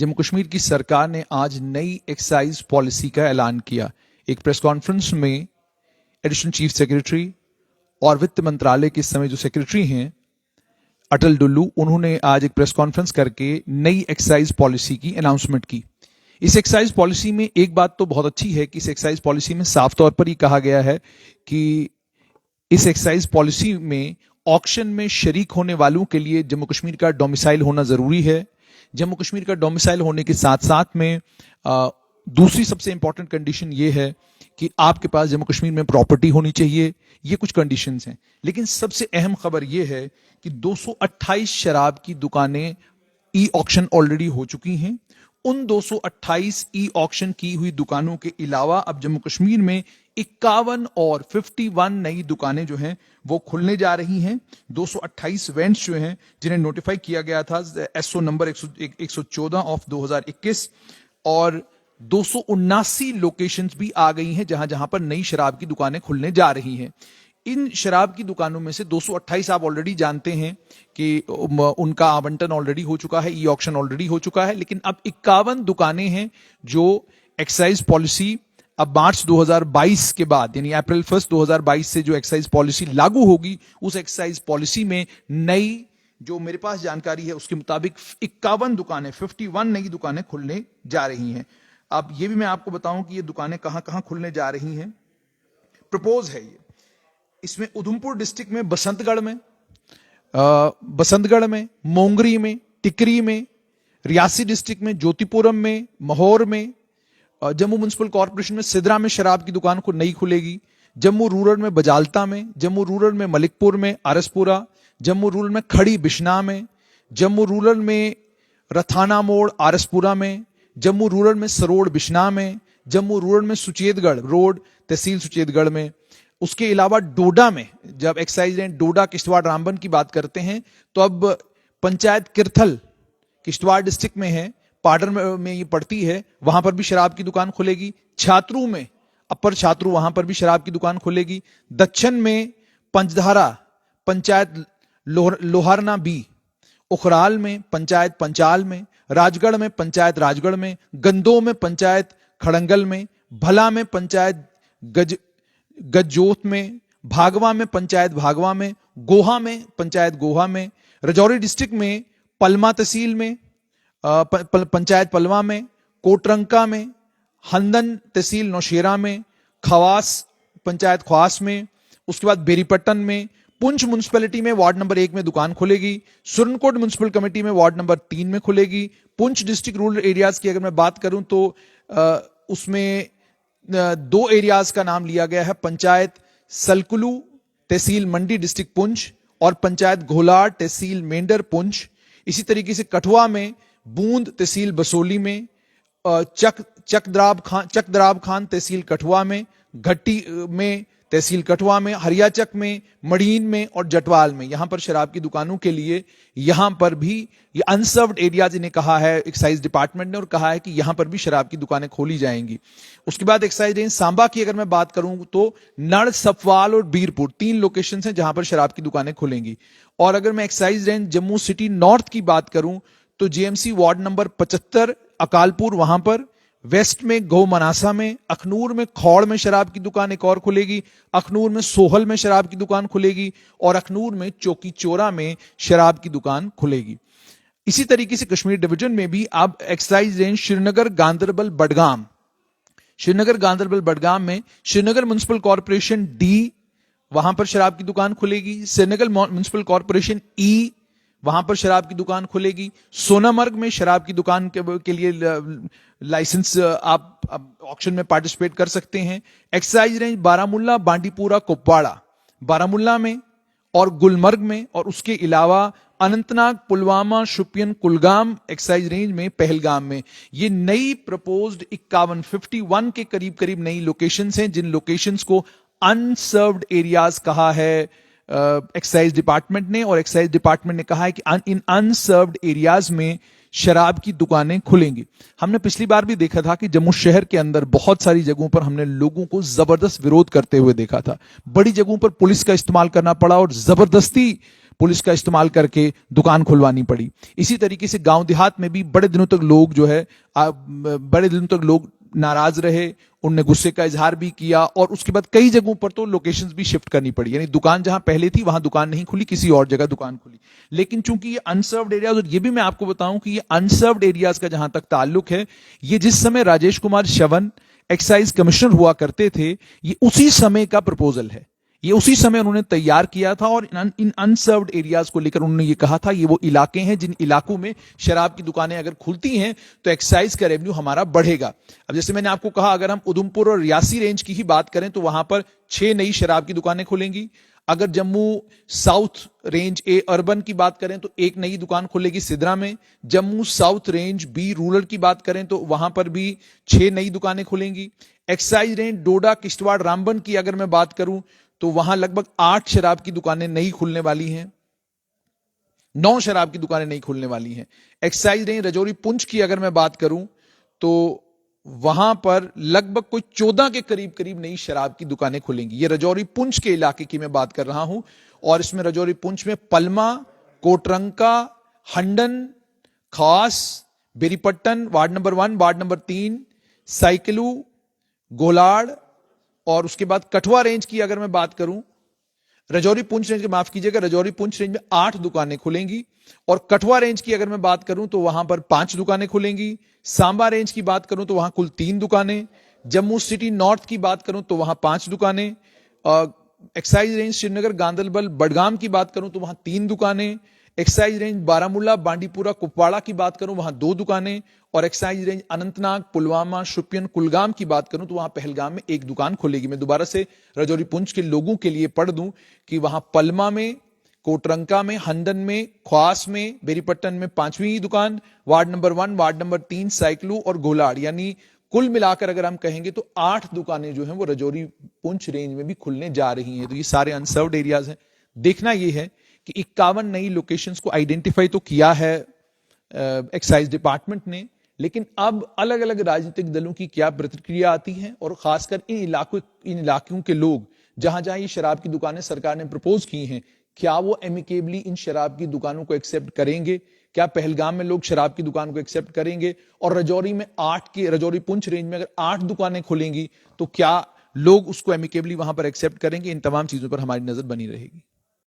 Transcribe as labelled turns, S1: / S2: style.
S1: जम्मू कश्मीर की सरकार ने आज नई एक्साइज पॉलिसी का ऐलान किया। एक प्रेस कॉन्फ्रेंस में एडिशनल चीफ सेक्रेटरी और वित्त मंत्रालय के समय जो सेक्रेटरी हैं अटल डुल्लू, उन्होंने आज एक प्रेस कॉन्फ्रेंस करके नई एक्साइज पॉलिसी की अनाउंसमेंट की। इस एक्साइज पॉलिसी में एक बात तो बहुत अच्छी है कि इस एक्साइज पॉलिसी में साफ तौर पर ही कहा गया है कि इस एक्साइज पॉलिसी में ऑक्शन में शरीक होने वालों के लिए जम्मू कश्मीर का डोमिसाइल होना जरूरी है। जम्मू कश्मीर का डोमिसाइल होने के साथ साथ में दूसरी सबसे इंपॉर्टेंट कंडीशन ये है कि आपके पास जम्मू कश्मीर में प्रॉपर्टी होनी चाहिए। ये कुछ कंडीशंस हैं, लेकिन सबसे अहम खबर ये है कि 228 शराब की दुकानें ई ऑक्शन ऑलरेडी हो चुकी हैं। उन 228 ई ऑक्शन की हुई दुकानों के अलावा अब जम्मू कश्मीर में 51 और 51 नई दुकानें जो हैं वो खुलने जा रही हैं। 228 वेंट्स जो हैं जिन्हें नोटिफाई किया गया था एसओ नंबर 114 ऑफ 2021, और 279 लोकेशंस भी आ गई हैं जहां जहां पर नई शराब की दुकानें खुलने जा रही हैं। इन शराब की दुकानों में से 228 आप ऑलरेडी जानते हैं कि उनका आवंटन ऑलरेडी हो चुका है, ई ऑक्शन ऑलरेडी हो चुका है, लेकिन अब 51 दुकानें हैं जो एक्साइज पॉलिसी अब मार्च 2022 के बाद यानी अप्रैल 1 2022 से जो एक्साइज पॉलिसी लागू होगी, उस एक्साइज पॉलिसी में नई जो मेरे पास जानकारी है उसके मुताबिक 51 दुकानें 51 नई दुकानें खुलने जा रही हैं। अब ये भी मैं आपको बताऊं कि ये दुकानें कहां कहां खुलने जा रही हैं। प्रपोज है ये, इसमें उधमपुर डिस्ट्रिक्ट में बसंतगढ़ में, मोंगरी में, टिकरी में, रियासी डिस्ट्रिक्ट में ज्योतिपुरम में, महौर में, जम्मू म्युनिसिपल कॉर्पोरेशन में सिदरा में शराब की दुकान को नई खुलेगी, जम्मू रूरल में बजालता में, जम्मू रूरल में मलिकपुर में आरसपुरा, जम्मू रूरल में खड़ी बिश्ना में, जम्मू रूरल में रथाना मोड़ आरसपुरा में, जम्मू रूरल में सरोड़ बिश्ना में, जम्मू रूरल में सुचेतगढ़ रोड तहसील सुचेतगढ़ में। उसके अलावा डोडा में, जब एक्साइज रेंज डोडा किश्तवाड़ रामबन की बात करते हैं तो अब पंचायत किरथल किश्तवाड़ डिस्ट्रिक्ट में है, पाडर में ये पड़ती है, वहां पर भी शराब की दुकान खुलेगी। छात्रू में अपर छात्रू, वहां पर भी शराब की दुकान खुलेगी। दक्षिण में पंचधारा पंचायत लोहारना बी, उखराल में पंचायत पंचाल में, राजगढ़ में पंचायत राजगढ़ में, गंदो में पंचायत खड़ंगल में, भला में पंचायत गजजोत में, भागवा में पंचायत भागवा में, गोहा में पंचायत गोहा में, राजौरी डिस्ट्रिक्ट में पलमा तहसील में पंचायत पलवा में, कोटरंका में, हंदन तहसील नौशेरा में, खवास पंचायत ख्वास में, उसके बाद बेरीपट्टन में, पुंछ म्युनिसिपैलिटी में वार्ड नंबर 1 में दुकान खुलेगी, सुरनकोट म्युनिसिपल कमेटी में वार्ड नंबर 3 में खुलेगी। पुंछ डिस्ट्रिक्ट रूरल एरियाज की अगर मैं बात करूं तो उसमें 2 एरियाज का नाम लिया गया है, पंचायत सलकुलू तहसील मंडी डिस्ट्रिक्ट पुंछ और पंचायत घोलार तहसील मेंढर पुंछ। इसी तरीके से कठुआ में बूंद तहसील बसोली में, चकदराब खान तहसील कठुआ में, घट्टी में तहसील कठुआ में, हरियाचक में, मड़ीन में और जटवाल में, यहां पर शराब की दुकानों के लिए यहां पर भी ये अनसर्व्ड एरियाज इन्हें कहा है एक्साइज डिपार्टमेंट ने, और कहा है कि यहां पर भी शराब की दुकानें खोली जाएंगी। उसके बाद एक्साइज रेंज सांबा की अगर मैं बात करूं तो नड़, सफवाल और बीरपुर 3 लोकेशन हैं जहां पर शराब की दुकानें खुलेंगी। और अगर मैं excise range Jammu city north की बात करूं तो जेएमसी वार्ड नंबर 75 अकालपुर, वहां पर वेस्ट में गौ मनासा में, अखनूर में खौड़ में शराब की दुकान एक और खुलेगी, अखनूर में सोहल में शराब की दुकान खुलेगी और अखनूर में चौकी चोरा में शराब की दुकान खुलेगी। इसी तरीके से कश्मीर डिवीजन में भी अब एक्साइज रेंज श्रीनगर गांदरबल बडगाम में श्रीनगर म्युनिसिपल कॉर्पोरेशन डी, वहां पर शराब की दुकान खुलेगी। श्रीनगर म्युनिसिपल कॉर्पोरेशन ई, वहां पर शराब की दुकान खुलेगी। सोनामर्ग में शराब की दुकान के लिए लाइसेंस आप ऑक्शन में पार्टिसिपेट कर सकते हैं। एक्साइज रेंज बारामुल्ला, बांडीपुरा, कुपवाड़ा बारामुल्ला में और गुलमर्ग में, और उसके अलावा अनंतनाग, पुलवामा, शुपियन, कुलगाम एक्साइज रेंज में, पहलगाम में। ये नई प्रपोज्ड 51 के करीब नई लोकेशंस हैं, जिन लोकेशंस को अनसर्व्ड एरियाज कहा है एक्साइज डिपार्टमेंट ने, और एक्साइज डिपार्टमेंट ने कहा है कि इन अनसर्व्ड एरियाज में शराब की दुकानें खुलेंगी। हमने पिछली बार भी देखा था कि जम्मू शहर के अंदर बहुत सारी जगहों पर हमने लोगों को जबरदस्त विरोध करते हुए देखा था। बड़ी जगहों पर पुलिस का इस्तेमाल करना पड़ा और जबरदस्ती पुलिस का इस्तेमाल करके दुकान खुलवानी पड़ी। इसी तरीके से गांव देहात में भी बड़े दिनों तक लोग जो है बड़े दिनों तक लोग नाराज रहे, उनने गुस्से का इजहार भी किया और उसके बाद कई जगहों पर तो लोकेशंस भी शिफ्ट करनी पड़ी, यानी दुकान जहां पहले थी वहां दुकान नहीं खुली, किसी और जगह दुकान खुली। लेकिन चूंकि ये अनसर्व्ड एरियाज, और ये भी मैं आपको बताऊं कि ये अनसर्व्ड एरियाज का जहां तक ताल्लुक है, ये जिस समय राजेश कुमार श्रवण एक्साइज कमिश्नर हुआ करते थे, ये उसी समय का प्रपोजल है, ये उसी समय उन्होंने तैयार किया था। और इन अनसर्व्ड एरियाज को लेकर उन्होंने ये कहा था ये वो इलाके हैं जिन इलाकों में शराब की दुकानें अगर खुलती हैं तो एक्साइज का रेवेन्यू हमारा बढ़ेगा। अब जैसे मैंने आपको कहा, अगर हम उधमपुर और रियासी रेंज की ही बात करें तो वहां पर 6 नई शराब की दुकानें खुलेंगी। अगर Jammu south range a urban की बात करें तो एक नई दुकान खुलेगी सिद्रा में। Jammu south range B rural की बात करें तो वहां पर भी 6 नई दुकानें खुलेंगी। एक्साइज रेंज डोडा किश्तवाड़ रामबन की अगर मैं बात करूं तो वहां लगभग 8 शराब की दुकानें नई खुलने वाली हैं, 9 शराब की दुकानें नई खुलने वाली हैं। एक्साइज रेंज रजौरी पुंछ की अगर मैं बात करूं तो वहां पर लगभग कोई 14 के करीब करीब नई शराब की दुकानें खुलेंगी। ये रजौरी पुंछ के इलाके की मैं बात कर रहा हूं, और इसमें रजौरी पुंछ में पलमा, कोटरंका, हंडन, खास, बेरीपट्टन, वार्ड नंबर 1, वार्ड नंबर 3, साइकिलू, गोलाड़, और उसके बाद कठुआ रेंज की अगर मैं बात करूं, रजौरी पुंछ रेंज, माफ कीजिएगा, रजौरी पुंछ रेंज में 8 दुकानें खुलेंगी। और कठुआ रेंज की अगर मैं बात करूं तो वहां पर 5 दुकानें खुलेंगी। सांबा रेंज की बात करूं तो वहां कुल 3 दुकानें। जम्मू सिटी नॉर्थ की बात करूं तो वहां 5 दुकानें। एक्साइज रेंज श्रीनगर, गांदरबल, बडगाम की बात करूं तो वहां 3 दुकानें। एक्साइज रेंज बारामूला, बांडीपुरा, कुपवाड़ा की बात करूं वहां 2 दुकानें। और एक्साइज रेंज अनंतनाग, पुलवामा, शुपियन, कुलगाम की बात करूं तो वहां पहलगाम में 1 दुकान खुलेगी। मैं दोबारा से रजौरी पुंछ के लोगों के लिए पढ़ दूं कि वहां पलमा में, कोटरंका में, हंडन में, ख्वास में, बेरीपट्टन में 5वीं दुकान, वार्ड नंबर 1, वार्ड नंबर 3, साइकलू और गोलाड़, यानी कुल मिलाकर अगर हम कहेंगे तो 8 दुकानें जो हैं वो रजौरी पुंछ रेंज में भी खुलने जा रही हैं। तो ये सारे अनसर्व्ड एरियाज हैं। देखना ये है कि 51 नई लोकेशंस को आइडेंटिफाई तो किया है एक्साइज डिपार्टमेंट ने, लेकिन अब अलग अलग राजनीतिक दलों की क्या प्रतिक्रिया आती है, और खासकर इन इलाकों के लोग जहां जहां ये शराब की दुकानें सरकार ने प्रपोज की हैं, क्या वो एमिकेबली इन शराब की दुकानों को एक्सेप्ट करेंगे? क्या पहलगाम में लोग शराब की दुकान को एक्सेप्ट करेंगे? और रजौरी पुंछ रेंज में अगर 8 दुकानें खुलेंगी तो क्या लोग उसको एमिकेबली वहां पर एक्सेप्ट करेंगे? इन तमाम चीजों पर हमारी नजर बनी रहेगी।